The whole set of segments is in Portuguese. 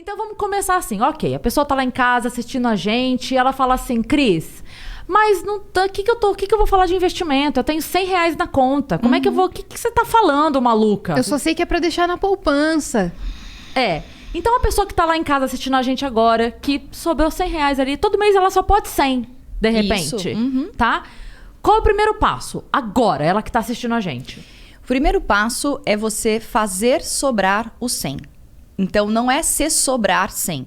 Então vamos começar assim, ok, a pessoa tá lá em casa assistindo a gente e ela fala assim, Cris, mas o que eu vou falar de investimento? Eu tenho R$100 na conta, como é que eu vou, o que você tá falando, maluca? Eu só sei que é pra deixar na poupança. Então a pessoa que tá lá em casa assistindo a gente agora, que sobrou R$100 ali, todo mês ela só pode 100, de repente, tá? Qual é o primeiro passo? Agora, ela que tá assistindo a gente. O primeiro passo é você fazer sobrar o 100. Então, não é se sobrar 100.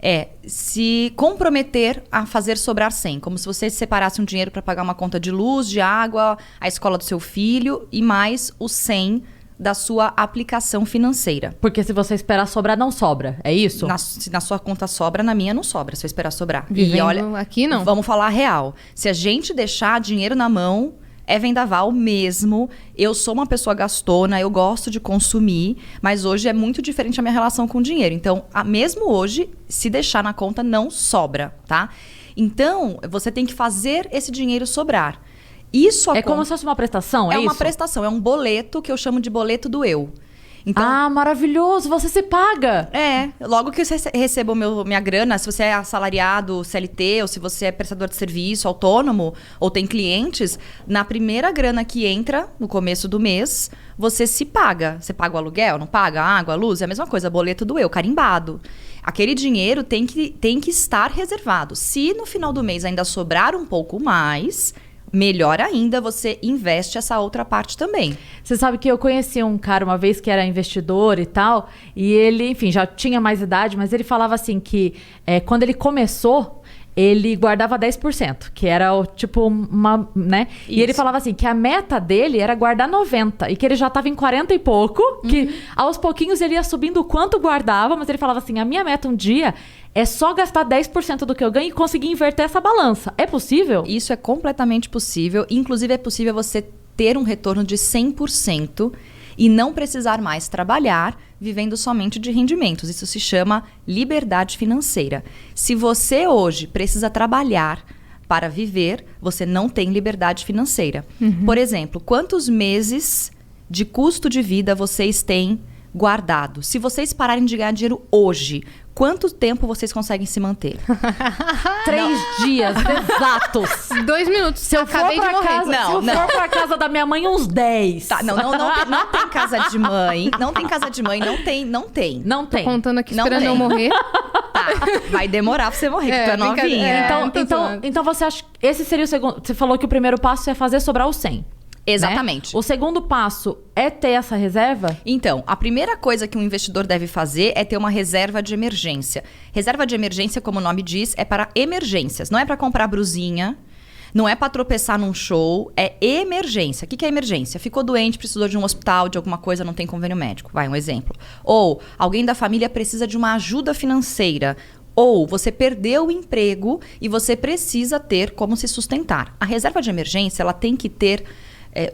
É se comprometer a fazer sobrar 100. Como se você separasse um dinheiro para pagar uma conta de luz, de água, a escola do seu filho e mais o 100 da sua aplicação financeira. Porque se você esperar sobrar, não sobra. É isso? Se na sua conta sobra, na minha não sobra. Se eu esperar sobrar. Vivendo e olha, aqui não. Vamos falar a real. Se a gente deixar dinheiro na mão, é vendaval mesmo. Eu sou uma pessoa gastona, eu gosto de consumir, mas hoje é muito diferente a minha relação com o dinheiro. Então, mesmo hoje, se deixar na conta, não sobra, tá? Então, você tem que fazer esse dinheiro sobrar. Isso como se fosse uma prestação, é isso? É uma prestação, é um boleto que eu chamo de boleto do eu. Então, maravilhoso, você se paga. Logo que você receba minha grana, se você é assalariado, CLT, ou se você é prestador de serviço, autônomo, ou tem clientes, na primeira grana que entra, no começo do mês, você se paga. Você paga o aluguel, não paga? A água, a luz, é a mesma coisa, boleto do eu, carimbado. Aquele dinheiro tem que estar reservado. Se no final do mês ainda sobrar um pouco mais, melhor ainda, você investe essa outra parte também. Você sabe que eu conheci um cara uma vez que era investidor e tal, e ele, enfim, já tinha mais idade, mas ele falava assim que quando ele começou, ele guardava 10%, que era tipo uma, né? Isso. E ele falava assim, que a meta dele era guardar 90%, e que ele já tava em 40 e pouco, que aos pouquinhos ele ia subindo o quanto guardava, mas ele falava assim, a minha meta um dia é só gastar 10% do que eu ganho e conseguir inverter essa balança. É possível? Isso é completamente possível. Inclusive, é possível você ter um retorno de 100% e não precisar mais trabalhar vivendo somente de rendimentos. Isso se chama liberdade financeira. Se você hoje precisa trabalhar para viver, você não tem liberdade financeira. Por exemplo, quantos meses de custo de vida vocês têm guardado? Se vocês pararem de ganhar dinheiro hoje, quanto tempo vocês conseguem se manter? 3 dias exatos. 2 minutos. Se eu for pra casa da minha mãe, uns 10. Tá, não tem casa de mãe. Não tem casa de mãe, não tem. Tô contando aqui esperando eu morrer. Tá, vai demorar pra você morrer, porque tu é novinha. Então você acha que esse seria o segundo... Você falou que o primeiro passo é fazer sobrar o 100. Exatamente. Né? O segundo passo é ter essa reserva? Então, a primeira coisa que um investidor deve fazer é ter uma reserva de emergência. Reserva de emergência, como o nome diz, é para emergências. Não é para comprar brusinha, não é para tropeçar num show, é emergência. O que é emergência? Ficou doente, precisou de um hospital, de alguma coisa, não tem convênio médico. Vai, um exemplo. Ou alguém da família precisa de uma ajuda financeira. Ou você perdeu o emprego e você precisa ter como se sustentar. A reserva de emergência, ela tem que ter...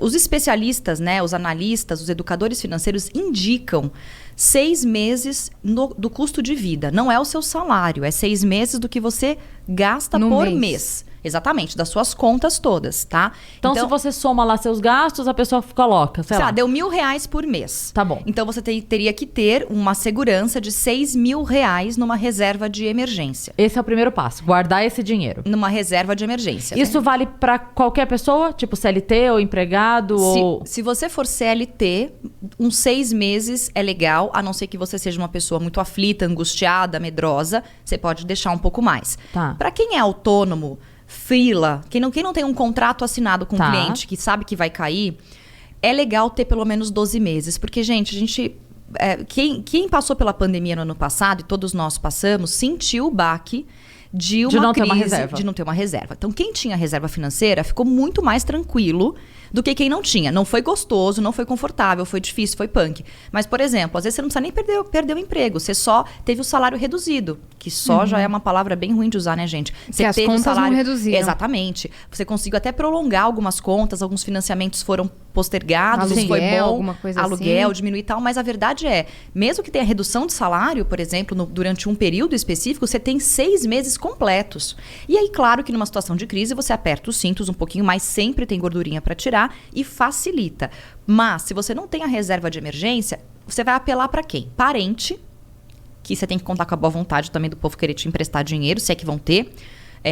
os especialistas, né, os analistas, os educadores financeiros indicam 6 meses do custo de vida. Não é o seu salário, é 6 meses do que você gasta por mês. Exatamente, das suas contas todas, tá? Então se você soma lá seus gastos, a pessoa coloca, sei lá. Deu R$1.000 por mês. Tá bom. Então você teria que ter uma segurança de R$6.000 numa reserva de emergência. Esse é o primeiro passo, guardar esse dinheiro. Numa reserva de emergência. Isso vale pra qualquer pessoa? Tipo CLT ou empregado? Se você for CLT, uns 6 meses é legal, a não ser que você seja uma pessoa muito aflita, angustiada, medrosa, você pode deixar um pouco mais. Tá. Pra quem é autônomo, freela, quem não tem um contrato assinado com o cliente, que sabe que vai cair, é legal ter pelo menos 12 meses. Porque, gente, quem passou pela pandemia no ano passado, e todos nós passamos, sentiu o baque de não ter uma reserva. Então, quem tinha reserva financeira ficou muito mais tranquilo do que quem não tinha. Não foi gostoso, não foi confortável, foi difícil, foi punk. Mas, por exemplo, às vezes você não precisa nem perder o emprego. Você só teve o salário reduzido. Que só já é uma palavra bem ruim de usar, né, gente? Você as contas não reduziram. Exatamente. Você conseguiu até prolongar algumas contas, alguns financiamentos foram postergados, aluguel, isso foi bom. Alguma coisa aluguel, assim. Diminuir e tal. Mas a verdade é, mesmo que tenha redução de salário, por exemplo, durante um período específico, você tem 6 meses completos. E aí, claro que numa situação de crise, você aperta os cintos um pouquinho mais, sempre tem gordurinha para tirar e facilita. Mas, se você não tem a reserva de emergência, você vai apelar para quem? Parente que você tem que contar com a boa vontade também do povo querer te emprestar dinheiro, se é que vão ter,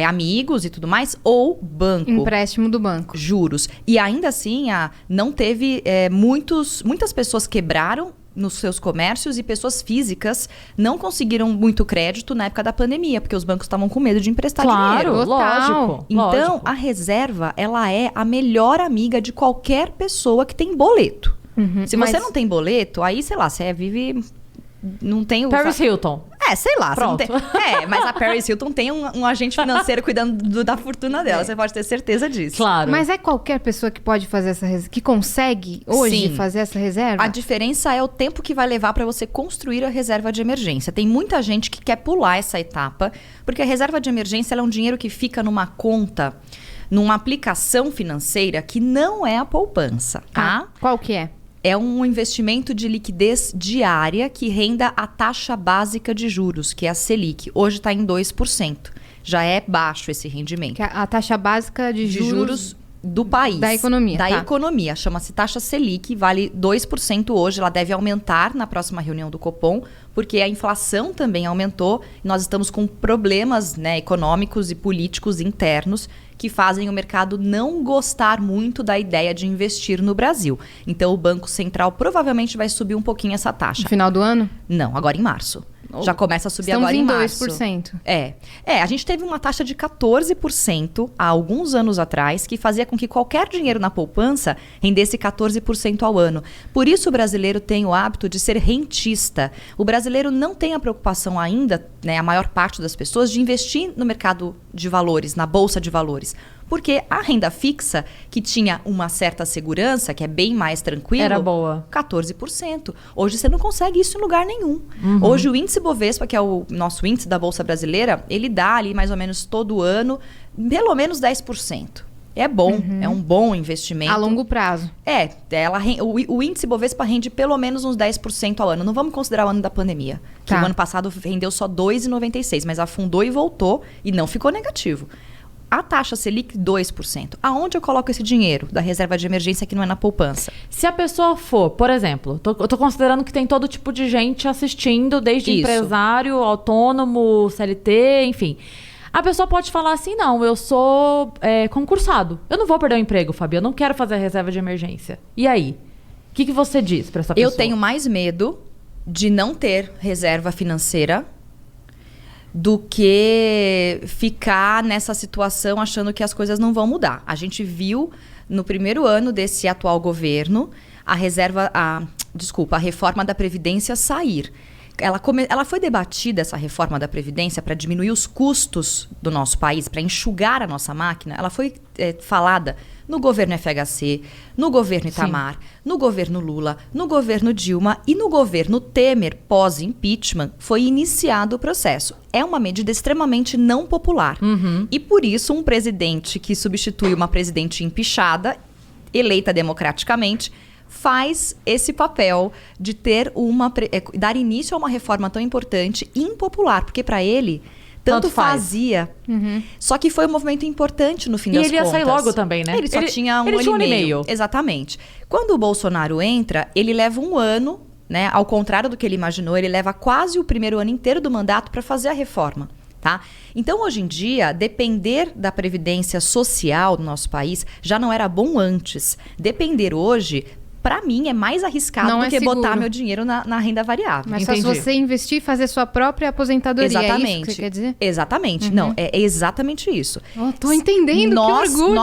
amigos e tudo mais, ou banco. Empréstimo do banco. Juros. E ainda assim, não teve... muitas pessoas quebraram nos seus comércios e pessoas físicas não conseguiram muito crédito na época da pandemia, porque os bancos estavam com medo de emprestar dinheiro. Claro, lógico. Então, a reserva, ela é a melhor amiga de qualquer pessoa que tem boleto. Se você não tem boleto, aí, sei lá, você vive... Não tem o... Paris Hilton. Sei lá. Pronto. Você não tem... mas a Paris Hilton tem um agente financeiro cuidando da fortuna dela. Você pode ter certeza disso. Claro. Mas é qualquer pessoa que pode fazer essa reserva, que consegue hoje fazer essa reserva? A diferença é o tempo que vai levar para você construir a reserva de emergência. Tem muita gente que quer pular essa etapa, porque a reserva de emergência ela é um dinheiro que fica numa conta, numa aplicação financeira que não é a poupança, tá? Qual que é? É um investimento de liquidez diária que renda a taxa básica de juros, que é a Selic. Hoje está em 2%. Já é baixo esse rendimento. Que é a taxa básica de juros do país. Da economia. Da economia. Chama-se taxa Selic, vale 2% hoje. Ela deve aumentar na próxima reunião do Copom, porque a inflação também aumentou. Nós estamos com problemas, né, econômicos e políticos internos que fazem o mercado não gostar muito da ideia de investir no Brasil. Então, o Banco Central provavelmente vai subir um pouquinho essa taxa. No final do ano? Não, agora em março. Já começa a subir agora em março. Estamos em 2%. A gente teve uma taxa de 14% há alguns anos atrás, que fazia com que qualquer dinheiro na poupança rendesse 14% ao ano. Por isso o brasileiro tem o hábito de ser rentista. O brasileiro não tem a preocupação ainda, né, a maior parte das pessoas, de investir no mercado de valores, na bolsa de valores. Porque a renda fixa, que tinha uma certa segurança, que é bem mais tranquilo... Era boa. 14%. Hoje você não consegue isso em lugar nenhum. Hoje o índice Bovespa, que é o nosso índice da Bolsa Brasileira, ele dá ali mais ou menos todo ano, pelo menos 10%. É bom, é um bom investimento. A longo prazo. O índice Bovespa rende pelo menos uns 10% ao ano. Não vamos considerar o ano da pandemia. Que o ano passado rendeu só 2,96%, mas afundou e voltou e não ficou negativo. A taxa Selic, 2%. Aonde eu coloco esse dinheiro da reserva de emergência que não é na poupança? Se a pessoa for, por exemplo, eu tô considerando que tem todo tipo de gente assistindo, desde empresário, autônomo, CLT, enfim. A pessoa pode falar assim, não, eu sou concursado. Eu não vou perder o emprego, Fabi, eu não quero fazer a reserva de emergência. E aí? O que você diz para essa pessoa? Eu tenho mais medo de não ter reserva financeira do que ficar nessa situação achando que as coisas não vão mudar. A gente viu no primeiro ano desse atual governo a reforma da Previdência sair. Ela foi debatida, essa reforma da Previdência, para diminuir os custos do nosso país, para enxugar a nossa máquina. Ela foi falada no governo FHC, no governo Itamar, no governo Lula, no governo Dilma e no governo Temer, pós-impeachment, foi iniciado o processo. É uma medida extremamente não popular. E por isso um presidente que substitui uma presidente empichada, eleita democraticamente, faz esse papel de ter dar início a uma reforma tão importante e impopular, porque para ele tanto fazia. Só que foi um movimento importante no fim das contas. E ele ia sair logo também, né? Ele só tinha um ano e meio. Exatamente. Quando o Bolsonaro entra, ele leva um ano, né? Ao contrário do que ele imaginou, ele leva quase o primeiro ano inteiro do mandato para fazer a reforma. Tá? Então, hoje em dia, depender da previdência social do nosso país já não era bom antes. Depender hoje, para mim, é mais arriscado do que botar meu dinheiro na renda variável. Mas só se você investir e fazer sua própria aposentadoria. Exatamente. É isso que você quer dizer? Exatamente. Não, é exatamente isso. Tô entendendo, que orgulho.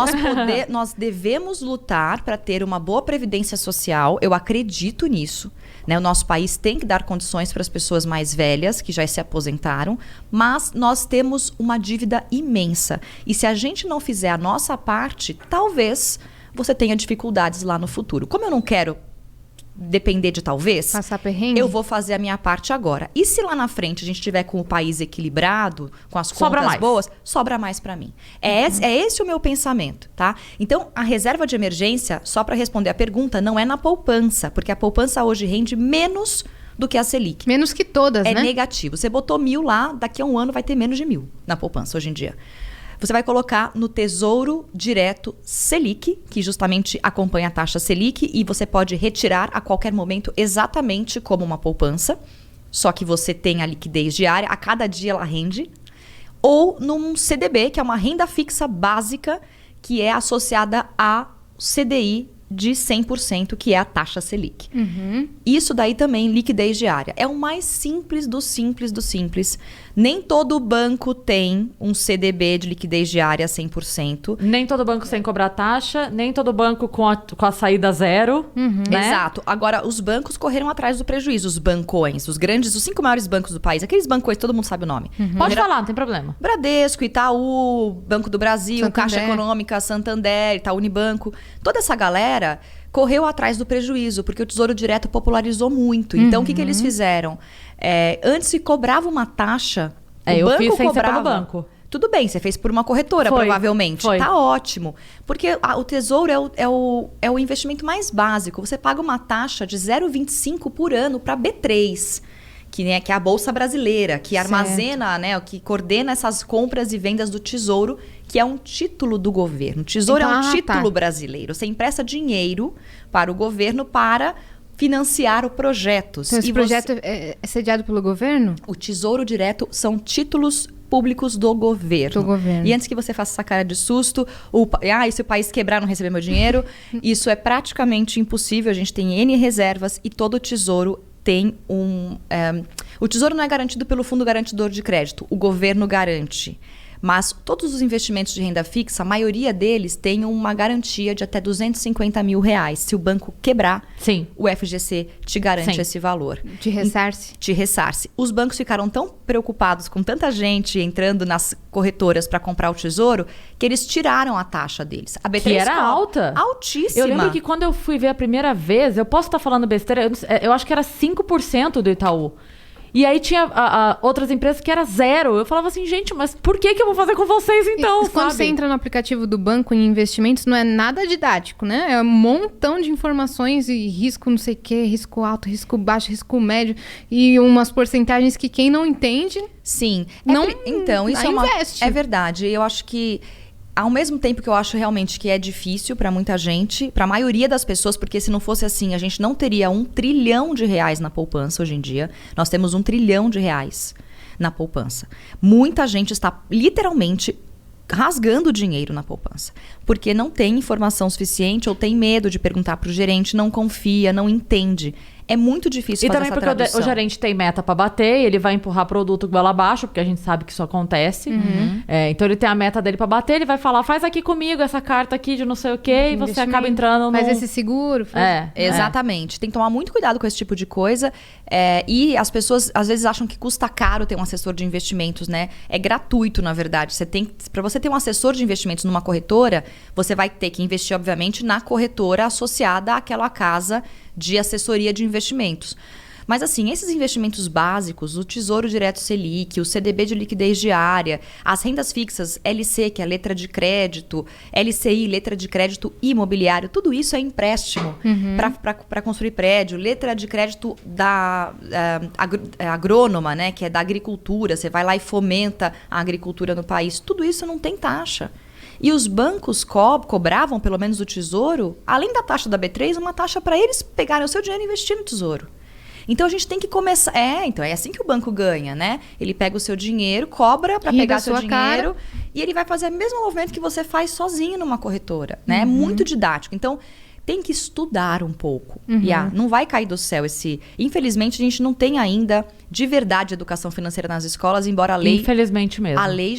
Nós devemos lutar para ter uma boa previdência social. Eu acredito nisso. Né? O nosso país tem que dar condições para as pessoas mais velhas, que já se aposentaram, mas nós temos uma dívida imensa. E se a gente não fizer a nossa parte, talvez você tenha dificuldades lá no futuro. Como eu não quero depender de talvez, passar perrengue, eu vou fazer a minha parte agora. E se lá na frente a gente tiver com o país equilibrado, com as contas boas, sobra mais para mim. É esse o meu pensamento, tá? Então, a reserva de emergência, só para responder a pergunta, não é na poupança, porque a poupança hoje rende menos do que a Selic. Menos que todas, né? É negativo. Você botou 1.000 lá, daqui a um ano vai ter menos de 1.000 na poupança hoje em dia. Você vai colocar no Tesouro Direto Selic, que justamente acompanha a taxa Selic, e você pode retirar a qualquer momento exatamente como uma poupança. só que você tem a liquidez diária, a cada dia ela rende, ou num CDB, que é uma renda fixa básica, que é associada a CDI de 100%, que é a taxa Selic. Isso daí também, liquidez diária. É o mais simples do simples do simples. Nem todo banco tem um CDB de liquidez diária 100%. Nem todo banco sem cobrar taxa, nem todo banco com a saída zero. Né? Exato. Agora, os bancos correram atrás do prejuízo. Os bancões, os 5 maiores bancos do país. Aqueles bancões, todo mundo sabe o nome. Pode falar, não tem problema. Bradesco, Itaú, Banco do Brasil, Santander. Caixa Econômica, Santander, Itaú Unibanco. Toda essa galera correu atrás do prejuízo, porque o Tesouro Direto popularizou muito. Então, o que eles fizeram? Antes se cobrava uma taxa, eu banco fiz sem ser cobrava... pelo banco. Tudo bem, você fez por uma corretora, Foi, provavelmente. foi. Tá ótimo. Porque o Tesouro é o investimento mais básico. Você paga uma taxa de 0,25 por ano para B3, que é a Bolsa Brasileira, que armazena, né, que coordena essas compras e vendas do Tesouro, que é um título do governo. O Tesouro Então, é um título brasileiro. Você empresta dinheiro para o governo para financiar projetos. Então, esse projeto é sediado pelo governo? O Tesouro Direto são títulos públicos do governo. Do governo. E antes que você faça essa cara de susto, e se o país quebrar, não receber meu dinheiro, isso é praticamente impossível. A gente tem N reservas e todo o Tesouro tem o Tesouro não é garantido pelo Fundo Garantidor de Crédito, o governo garante. Mas todos os investimentos de renda fixa, a maioria deles tem uma garantia de até R$250 mil. Se o banco quebrar, Sim. o FGC te garante esse valor. Te ressarce? Te ressarce. Os bancos ficaram tão preocupados com tanta gente entrando nas corretoras para comprar o Tesouro, que eles tiraram a taxa deles. A B3 Que era alta. Altíssima. Eu lembro que quando eu fui ver a primeira vez, eu posso estar falando besteira, eu acho que era 5% do Itaú. E aí tinha outras empresas que era 0. Eu falava assim, gente, mas por que eu vou fazer com vocês então, Quando você entra no aplicativo do banco em investimentos, não é nada didático, né? É um montão de informações e risco não sei o quê, risco alto, risco baixo, risco médio e umas porcentagens que quem não entende... Sim. Então, isso investe. É verdade. Eu acho que, ao mesmo tempo que eu acho realmente que é difícil para muita gente, para a maioria das pessoas, porque se não fosse assim, a gente não teria R$1 trilhão na poupança hoje em dia. Nós temos R$1 trilhão na poupança. Muita gente está literalmente rasgando dinheiro na poupança, porque não tem informação suficiente ou tem medo de perguntar para o gerente, não confia, não entende. É muito difícil fazer essa tradução. E também porque o gerente tem meta para bater, ele vai empurrar produto goela abaixo, porque a gente sabe que isso acontece. Então ele tem a meta dele para bater, ele vai falar, faz aqui comigo essa carta aqui de não sei o quê, e você acaba entrando no... Faz esse seguro. Exatamente. Tem que tomar muito cuidado com esse tipo de coisa. E as pessoas, às vezes, acham que custa caro ter um assessor de investimentos, né? É gratuito, na verdade. Para você ter um assessor de investimentos numa corretora, você vai ter que investir, obviamente, na corretora associada àquela casa de assessoria de investimentos. Mas assim, esses investimentos básicos, o Tesouro Direto Selic, o CDB de liquidez diária, as rendas fixas, LC, que é a letra de crédito, LCI, letra de crédito imobiliário, tudo isso é empréstimo para construir prédio, letra de crédito da agrônoma, né, que é da agricultura, você vai lá e fomenta a agricultura no país, tudo isso não tem taxa. E os bancos cobravam, pelo menos o Tesouro, além da taxa da B3, uma taxa para eles pegarem o seu dinheiro e investir no Tesouro. Então a gente tem que começar... Então é assim que o banco ganha, né? Ele pega o seu dinheiro, cobra para pegar seu dinheiro e ele vai fazer o mesmo movimento que você faz sozinho numa corretora, né? É muito didático. Então tem que estudar um pouco. Não vai cair do céu esse... Infelizmente, a gente não tem ainda, de verdade, educação financeira nas escolas, embora a lei... Infelizmente mesmo. A lei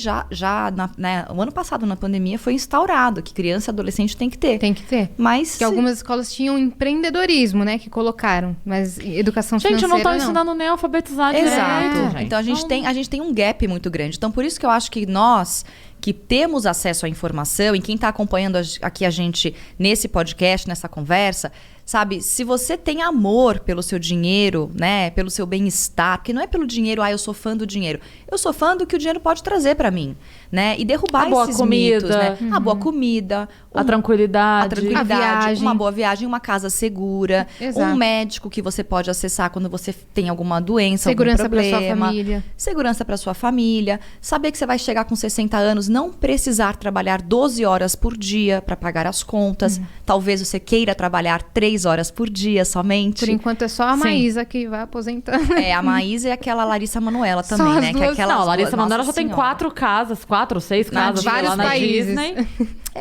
o ano passado, na pandemia, foi instaurado que criança e adolescente tem que ter. Tem que ter. Mas... Que algumas escolas tinham empreendedorismo, né? Que colocaram. Mas educação financeira, não estão ensinando nem a alfabetizar direito, Exato. gente. Então, a gente tem um gap muito grande. Então, por isso que eu acho que nós... que temos acesso à informação, e quem está acompanhando aqui a gente nesse podcast, nessa conversa, sabe, se você tem amor pelo seu dinheiro, né, pelo seu bem-estar, porque não é pelo dinheiro, eu sou fã do dinheiro. Eu sou fã do que o dinheiro pode trazer para mim, né, e derrubar esses mitos, né? A boa comida, a tranquilidade, a viagem. Uma boa viagem, uma casa segura, um médico que você pode acessar quando você tem alguma doença, segurança algum problema. para sua família. Segurança para sua família. Saber que você vai chegar com 60 anos, não precisar trabalhar 12 horas por dia para pagar as contas. Talvez você queira trabalhar 3 6 horas por dia somente. Por enquanto é só a Sim. Maísa que vai aposentando. A Maísa e aquela Larissa Manoela Só também, as né? Que é duas. aquelas Não, a Larissa duas- Manoela Nossa já tem Senhora. 4 ou 6 casas vários lá na países. Disney.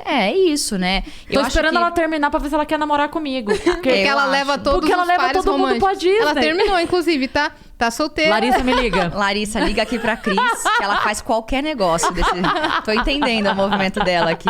É isso, né? Tô acho esperando que- ela terminar pra ver se ela quer namorar comigo. Porque Eu ela acho. leva todos Porque ela os leva pares todo mundo românticos. pra Disney. Ela terminou, inclusive, tá? Tá solteira. Larissa, me liga. Larissa, liga aqui pra Cris, que ela faz qualquer negócio desse... Tô entendendo o movimento dela aqui.